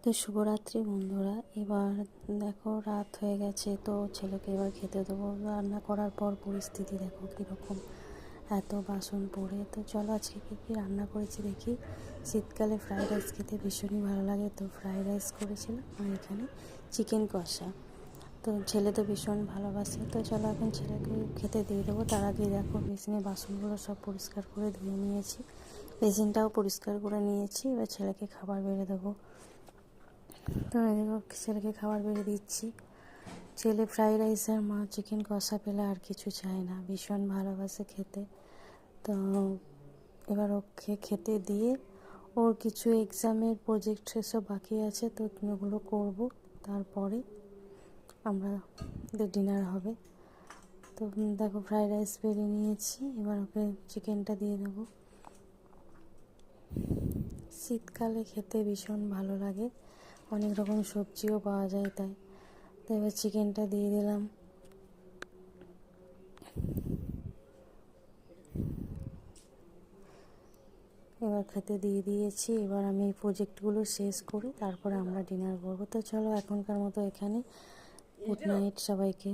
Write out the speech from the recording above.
তো শুভরাত্রি বন্ধুরা। এবার দেখো রাত হয়ে গেছে, তো ছেলেকে এবার খেতে দেবো। রান্না করার পর পরিস্থিতি দেখো কীরকম, এত বাসন পড়ে। তো চলো আজকে কী কী রান্না করেছি দেখি। শীতকালে ফ্রাইড রাইস খেতে ভীষণই ভালো লাগে, তো ফ্রাইড রাইস করেছিলাম আর এখানে চিকেন কষা। তো ছেলে তো ভীষণ ভালোবাসে, তো চলো এখন ছেলেকে খেতে দিয়ে দেবো। তার আগে দেখো বেসিনে বাসনগুলো সব পরিষ্কার করে ধুয়ে নিয়েছি, বেসিনটাও পরিষ্কার করে নিয়েছি। এবার ছেলেকে খাবার বেড়ে দেবো। তো ছেলেকে খাবার বেড়ে দিচ্ছি। ছেলে ফ্রাইড রাইস আর মা চিকেন কষা পেলে আর কিছু চায় না, ভীষণ ভালোবাসে খেতে। তো এবার ওকে খেতে দিয়ে, ওর কিছু এক্সামের প্রজেক্ট সেসব বাকি আছে, তো ওগুলো করবো। তারপরে আমরা ডিনার হবে। তো দেখো ফ্রাইড রাইস বেড়ে নিয়েছি, এবার ওকে চিকেনটা দিয়ে দেবো। শীতকালে খেতে ভীষণ ভালো লাগে, অনেক রকম সবজিও পাওয়া যায় তাই। তো এবার চিকেনটা দিয়ে দিলাম। এবার খেতে দিয়ে দিয়েছি। এবার আমি এই প্রজেক্টগুলো শেষ করি, তারপরে আমরা ডিনার করবো। তো চলো এখনকার মতো এখানে, গুড নাইট সবাইকে।